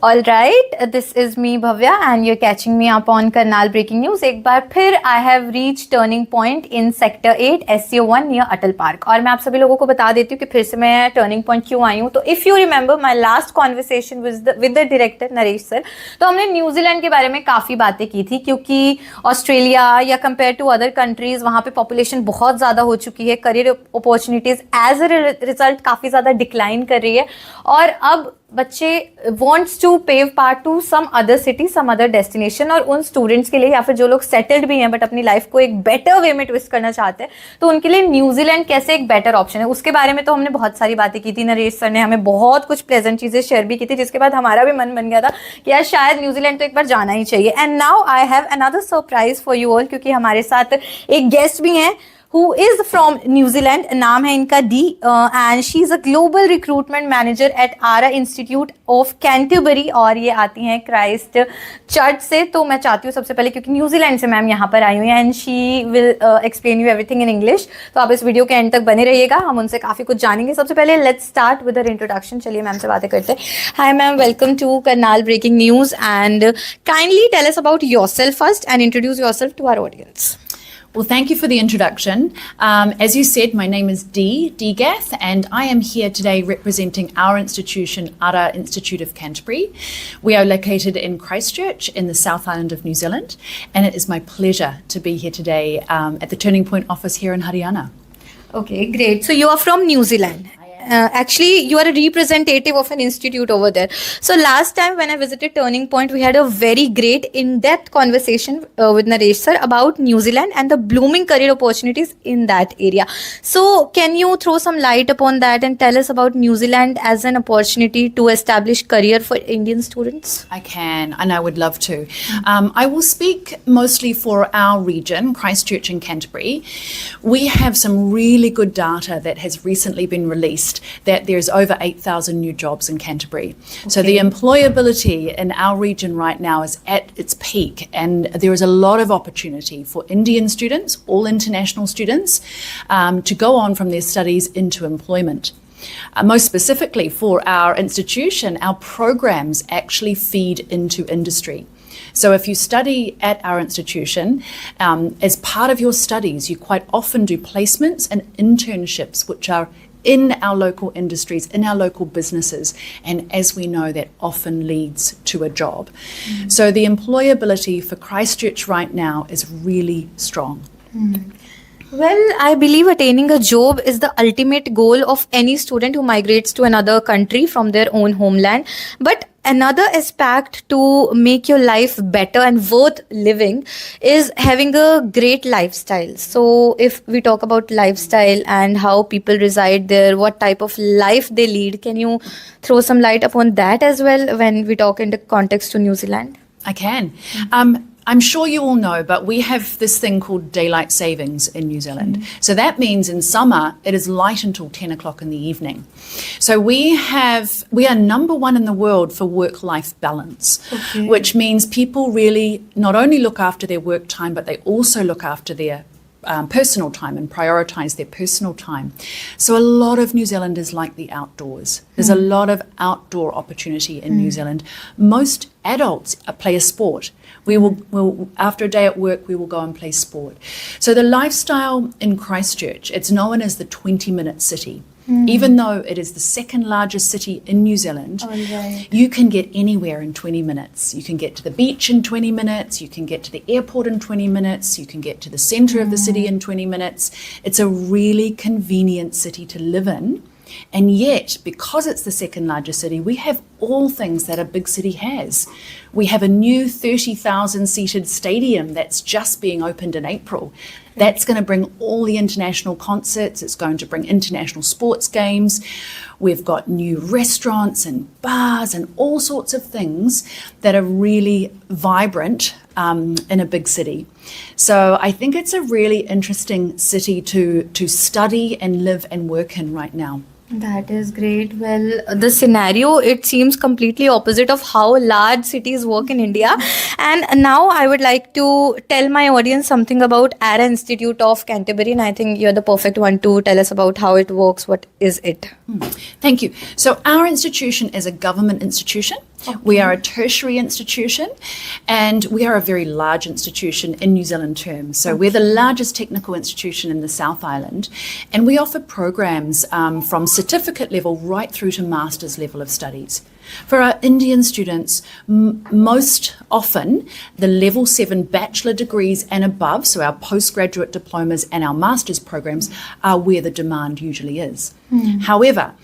All right, this is me Bhavya and you're catching me up on Karnal Breaking News. एक बार फिर I have reached turning point in Sector 8 SCO1 near Atal park. और मैं आप सभी लोगों को बता देती हूँ कि फिर से मैं टर्निंग पॉइंट क्यों आई हूँ. तो if you remember my last conversation with the director Naresh sir, तो हमने न्यूजीलैंड के बारे में काफ़ी बातें की थी क्योंकि ऑस्ट्रेलिया या कंपेयर टू अदर कंट्रीज़ वहाँ पे पॉपुलेशन बहुत ज़्यादा हो चुकी है. Career opportunities as a result काफ़ी ज़्यादा डिक्लाइन कर रही है और अब बच्चे wants to pave part to some other city, some other destination. और उन स्टूडेंट्स के लिए या फिर जो लोग सेटल्ड भी हैं बट अपनी लाइफ को एक बेटर वे में ट्विस्ट करना चाहते हैं, तो उनके लिए न्यूजीलैंड कैसे एक बेटर ऑप्शन है उसके बारे में तो हमने बहुत सारी बातें की थी. नरेश सर ने हमें बहुत कुछ प्लेजेंट चीज़ें शेयर भी की थी जिसके बाद हमारा भी मन बन गया था कि यार शायद न्यूजीलैंड तो एक बार जाना ही चाहिए. And now I have another surprise for you all क्योंकि हमारे साथ एक गेस्ट भी हैं who is from New Zealand. नाम है इनका D and she is a global recruitment manager at Ara Institute of Canterbury और ये आती हैं क्राइस्ट चर्च से. तो मैं चाहती हूँ सबसे पहले क्योंकि न्यूजीलैंड से मैम यहाँ पर आई हुई हैं and she will explain you everything in English. तो आप इस वीडियो के एंड तक बने रहिएगा, हम उनसे काफ़ी कुछ जानेंगे. सबसे पहले let's start with her introduction. चलिए मैम से बातें करते हैं. Hi ma'am, welcome to Karnal breaking news and kindly tell us about yourself first and introduce yourself to our audience. Well, thank you for the introduction. As you said, my name is Dee Gath, and I am here today representing our institution, Ara Institute of Canterbury. We are located in Christchurch in the South Island of New Zealand, and it is my pleasure to be here today at the Turning Point office here in Haryana. Okay, great. So you are from New Zealand. Actually, you are a representative of an institute over there. So last time when I visited Turning Point, we had a very great in-depth conversation with Naresh sir about New Zealand and the blooming career opportunities in that area. So can you throw some light upon that and tell us about New Zealand as an opportunity to establish career for Indian students? I can, and I would love to. I will speak mostly for our region, Christchurch and Canterbury. We have some really good data that has recently been released that there's over 8,000 new jobs in Canterbury. Okay. So the employability in our region right now is at its peak, and there is a lot of opportunity for Indian students, all international students, to go on from their studies into employment. Most specifically for our institution, our programs actually feed into industry. So if you study at our institution, as part of your studies, you quite often do placements and internships which are in our local industries, in our local businesses, and as we know, that often leads to a job. So the employability for Christchurch right now is really strong. Well, I believe attaining a job is the ultimate goal of any student who migrates to another country from their own homeland. But another aspect to make your life better and worth living is having a great lifestyle. So if we talk about lifestyle and how people reside there, what type of life they lead, can you throw some light upon that as well when we talk in the context to New Zealand? I can. I'm sure you all know, but we have this thing called daylight savings in New Zealand. So that means in summer, it is light until 10 o'clock in the evening. So we are number one in the world for work-life balance, which means people really not only look after their work time, but they also look after their personal time and prioritise their personal time. So a lot of New Zealanders like the outdoors. There's a lot of outdoor opportunity in New Zealand. Most adults play a sport. We will after a day at work, we will go and play sport. So the lifestyle in Christchurch, it's known as the 20-minute city. Even though it is the second largest city in New Zealand, you can get anywhere in 20 minutes. You can get to the beach in 20 minutes, you can get to the airport in 20 minutes, you can get to the centre of the city in 20 minutes. It's a really convenient city to live in. And yet, because it's the second largest city, we have all things that a big city has. We have a new 30,000 seated stadium that's just being opened in April. That's going to bring all the international concerts. It's going to bring international sports games. We've got new restaurants and bars and all sorts of things that are really vibrant in a big city. So I think it's a really interesting city to study and live and work in right now. That is great. Well, the scenario, it seems completely opposite of how large cities work in India. And now I would like to tell my audience something about Ara Institute of Canterbury. And I think you're the perfect one to tell us about how it works. What is it? Thank you. So our institution is a government institution. We are a tertiary institution, and we are a very large institution in New Zealand terms. So we're the largest technical institution in the South Island, and we offer programs from certificate level right through to master's level of studies. For our Indian students, most often the level 7 bachelor degrees and above, so our postgraduate diplomas and our master's programs, are where the demand usually is. However,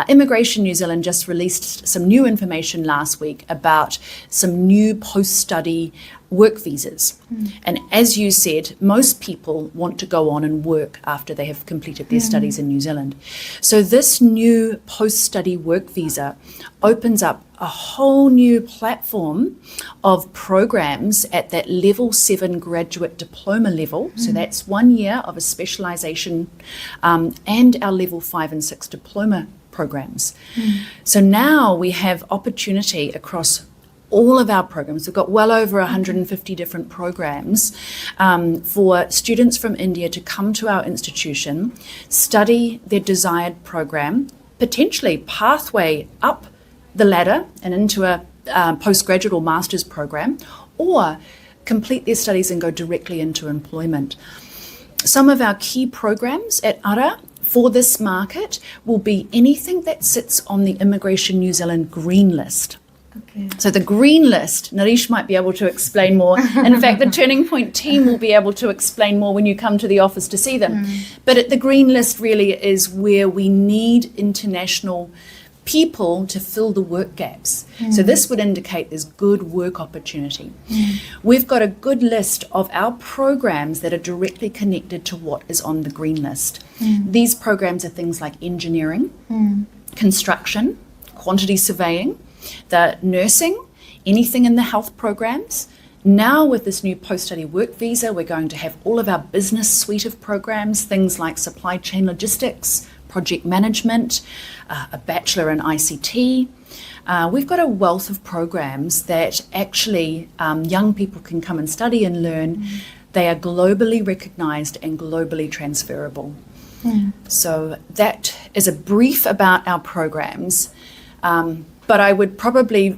Immigration New Zealand just released some new information last week about some new post-study work visas. And as you said, most people want to go on and work after they have completed their studies in New Zealand. So this new post-study work visa opens up a whole new platform of programs at that level 7 graduate diploma level. So that's 1 year of a specialisation and our level 5 and 6 diploma programs. So now we have opportunity across all of our programs. We've got well over 150 different programs for students from India to come to our institution, study their desired program, potentially pathway up the ladder and into a postgraduate or master's program, or complete their studies and go directly into employment. Some of our key programs at Ara for this market will be anything that sits on the Immigration New Zealand green list. So the green list, Nareesh might be able to explain more. In fact, the Turning Point team will be able to explain more when you come to the office to see them. But the green list really is where we need international people to fill the work gaps. So this would indicate there's good work opportunity. We've got a good list of our programs that are directly connected to what is on the green list. These programs are things like engineering, construction, quantity surveying, the nursing, anything in the health programs. Now with this new post-study work visa, we're going to have all of our business suite of programs, things like supply chain logistics, project management, a bachelor in ICT. We've got a wealth of programs that actually young people can come and study and learn. They are globally recognised and globally transferable. So that is a brief about our programs. But I would probably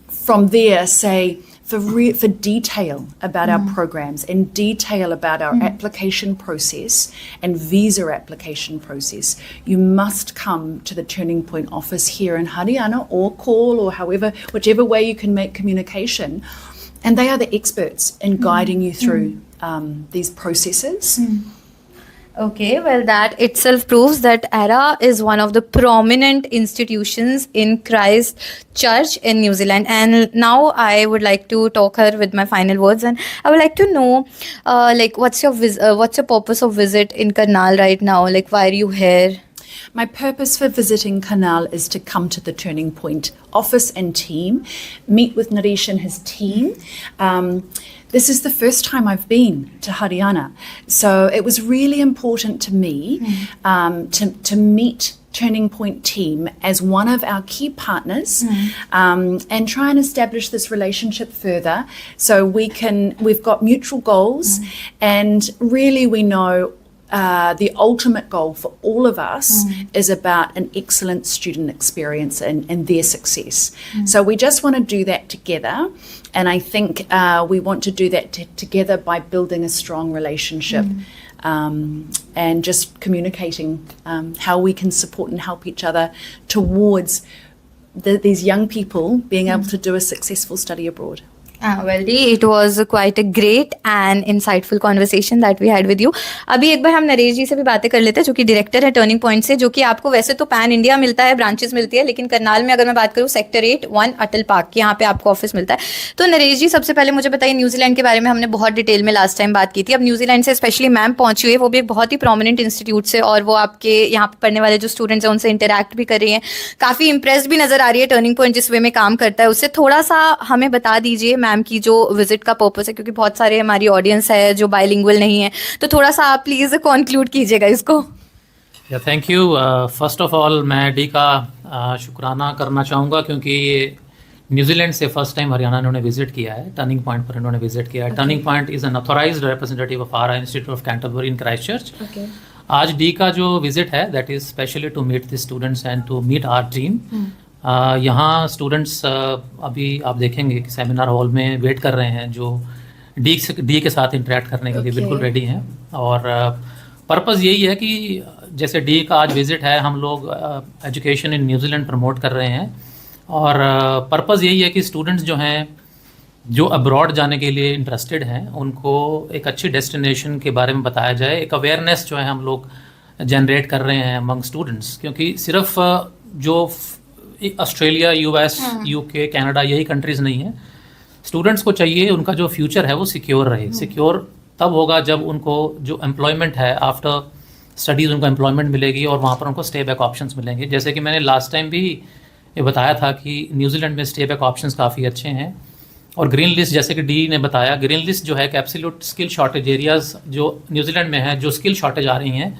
from there say for detail about our programs and detail about our application process and visa application process, you must come to the Turning Point office here in Haryana or call or whichever way you can make communication. And they are the experts in guiding you through these processes. Okay, well, that itself proves that Ara is one of the prominent institutions in Christchurch in New Zealand. And now I would like to talk her with my final words. And I would like to know, what's your purpose of visit in Karnal right now? Like, why are you here? My purpose for visiting Karnal is to come to the Turning Point office and team, meet with Nareesh and his team. This is the first time I've been to Haryana. So it was really important to me to meet Turning Point team as one of our key partners and try and establish this relationship further so we've got mutual goals and really we know the ultimate goal for all of us is about an excellent student experience and their success. So we just want to do that together. And I think we want to do that together by building a strong relationship and just communicating how we can support and help each other towards these young people being able to do a successful study abroad. Well, Dee, it was quite a great and insightful conversation that we had with you. अभी एक बार हम नरेश जी से भी बातें कर लेते हैं जो कि डायरेक्टर है टर्निंग पॉइंट से, जो कि आपको वैसे तो पैन इंडिया मिलता है, ब्रांचेस मिलती है, लेकिन करनाल में अगर मैं बात करूँ सेक्टर 8 1 अटल पार्क यहाँ पे आपको ऑफिस मिलता है. तो नरेश जी, सबसे पहले मुझे बताइए, न्यूजीलैंड के बारे में हमने बहुत डिटेल में लास्ट टाइम बात की थी. अब न्यूजीलैंड से स्पेशली मैम पहुंची हुई है, वो भी एक बहुत ही प्रोमिनेंट इंस्टीट्यूट से, और वो आपके यहाँ पे पढ़ने वाले जो स्टूडेंट्स हैं उनसे इंटरैक्ट भी कर रही हैं. काफ़ी इंप्रेस्ड भी नजर आ रही है टर्निंग पॉइंट जिस वे में काम करता है उससे. थोड़ा सा हमें बता दीजिए मैम की जो विजिट का पर्पस है, क्योंकि बहुत सारे हमारी ऑडियंस है जो बाइलिंगुअल नहीं है, तो थोड़ा सा आप प्लीज कंक्लूड कीजिएगा इसको. Thank you. First of all मैं डी का शुक्राना करना चाहूँगा क्योंकि न्यूजीलैंड से फर्स्ट टाइम हरियाणा इन्होंने विजिट किया है, टर्निंग पॉइंट पर इन्होंने विजिट किया है. Turning point is an authorised representative of Ara institute of Canterbury in Christchurch. आज डी का जो विजिट है that is specially to meet the students and to meet our team. यहाँ स्टूडेंट्स अभी आप देखेंगे कि सेमिनार हॉल में वेट कर रहे हैं, जो डी के साथ इंटरेक्ट करने के लिए बिल्कुल रेडी हैं। और पर्पज़ यही है कि जैसे डी का आज विज़िट है, हम लोग एजुकेशन इन न्यूजीलैंड प्रमोट कर रहे हैं, और पर्पज़ यही है कि स्टूडेंट्स जो हैं जो अब्रॉड जाने के लिए इंटरेस्टेड हैं उनको एक अच्छी डेस्टिनेशन के बारे में बताया जाए। एक अवेयरनेस जो है हम लोग जनरेट कर रहे हैं अमंग स्टूडेंट्स, क्योंकि सिर्फ जो ऑस्ट्रेलिया, यूएस, यूके, कनाडा यही कंट्रीज़ नहीं है। स्टूडेंट्स को चाहिए उनका जो फ्यूचर है वो सिक्योर रहे। सिक्योर तब होगा जब उनको जो एम्प्लॉयमेंट है, आफ्टर स्टडीज़ उनको एम्प्लॉयमेंट मिलेगी और वहाँ पर उनको स्टे बैक ऑप्शंस मिलेंगे। जैसे कि मैंने लास्ट टाइम भी ये बताया था कि न्यूजीलैंड में स्टे बैक ऑप्शंस काफ़ी अच्छे हैं। और ग्रीन लिस्ट, जैसे कि डी ने बताया, ग्रीन लिस्ट जो है कि एब्सोल्यूट स्किल शॉर्टेज एरियाज़ जो न्यूजीलैंड में है, जो स्किल शॉर्टेज आ रही हैं,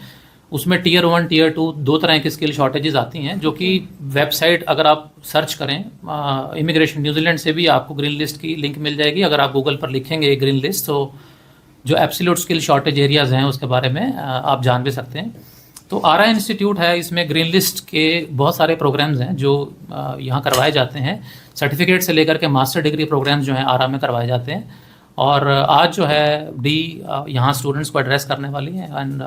उसमें टियर 1, टियर 2 दो तरह की स्किल शॉर्टेजेस आती हैं, जो कि वेबसाइट अगर आप सर्च करें इमिग्रेशन न्यूजीलैंड से भी आपको ग्रीन लिस्ट की लिंक मिल जाएगी। अगर आप गूगल पर लिखेंगे ग्रीन लिस्ट तो जो एब्सोल्यूट स्किल शॉर्टेज एरियाज़ हैं उसके बारे में आप जान भी सकते हैं। तो आरा इंस्टीट्यूट है, इसमें ग्रीन लिस्ट के बहुत सारे प्रोग्राम्स हैं जो यहाँ करवाए जाते हैं। सर्टिफिकेट से लेकर के मास्टर डिग्री प्रोग्राम्स जो हैं आरा में करवाए जाते हैं। और आज जो है डी यहाँ स्टूडेंट्स को एड्रेस करने वाली है, and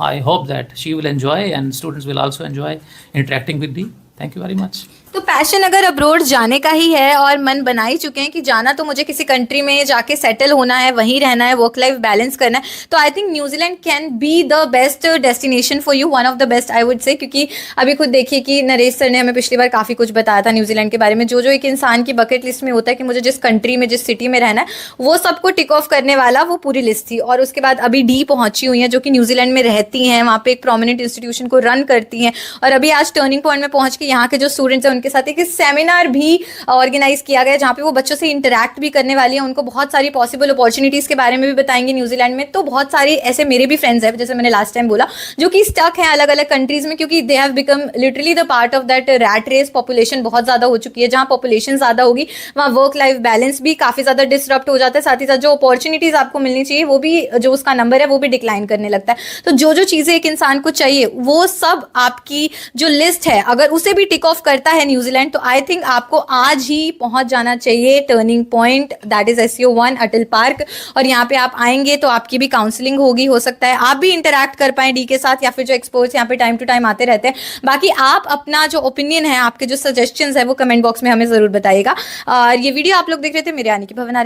I hope that she will enjoy and students will also enjoy interacting with D. Thank you very much. तो पैशन अगर अब्रोड जाने का ही है और मन बना ही चुके हैं कि जाना तो मुझे किसी कंट्री में जाके सेटल होना है, वहीं रहना है, वर्क लाइफ बैलेंस करना है, तो I think New Zealand can be the best destination for you, one of the best I would say. क्योंकि अभी खुद देखिए कि नरेश सर ने हमें पिछली बार काफ़ी कुछ बताया था न्यूजीलैंड के बारे में। जो जो एक इंसान की बकेट लिस्ट में होता है कि मुझे जिस कंट्री में, जिस सिटी में रहना है, वो सबको टिक ऑफ करने वाला वो पूरी लिस्ट थी। और उसके बाद अभी डी पहुंची हुई हैं, जो कि न्यूजीलैंड में रहती हैं, वहाँ पे एक प्रोमिनेंट इंस्टीट्यूशन को रन करती हैं, और अभी आज टर्निंग पॉइंट में पहुंच के यहाँ के जो स्टूडेंट्स हैं उनके साथ एक सेमिनार भी ऑर्गेनाइज किया गया, जहाँ पे वो बच्चों से इंटरैक्ट भी करने वाली है, उनको बहुत सारी पॉसिबल अपॉर्चुनिटीज के बारे में भी बताएंगे न्यूजीलैंड में। तो बहुत सारे ऐसे मेरे भी फ्रेंड्स हैं, जैसे मैंने लास्ट टाइम बोला, जो कि स्टक हैं अलग अलग कंट्रीज में, क्योंकि they have become literally the part of that rat race. Population बहुत ज्यादा हो चुकी है, जहाँ पॉपुलेशन ज्यादा होगी वहाँ वर्क लाइफ बैलेंस भी काफी ज्यादा डिसरप्ट हो जाता है, साथ ही साथ जो अपॉर्चुनिटीज आपको मिलनी चाहिए वो भी, जो उसका नंबर है वो भी डिक्लाइन करने लगता है। तो जो जो चीजें एक इंसान को चाहिए वो सब आपकी जो लिस्ट है अगर उसे भी टिक ऑफ करता है न्यूजीलैंड, तो आई थिंक आपको आज ही पहुंच जाना चाहिए turning point, that is SCO1 Atal park. और यहाँ पे आप आएंगे तो आपकी भी काउंसलिंग होगी, हो सकता है आप भी इंटरैक्ट कर पाए डी के साथ, या फिर जो एक्सपर्ट्स यहाँ पे टाइम टू टाइम आते रहते हैं। बाकी आप अपना जो ओपिनियन है, आपके जो सजेशंस है वो कमेंट बॉक्स में हमें जरूर बताइएगा। और ये वीडियो आप लोग देख रहे थे मेरे यानी कि भवन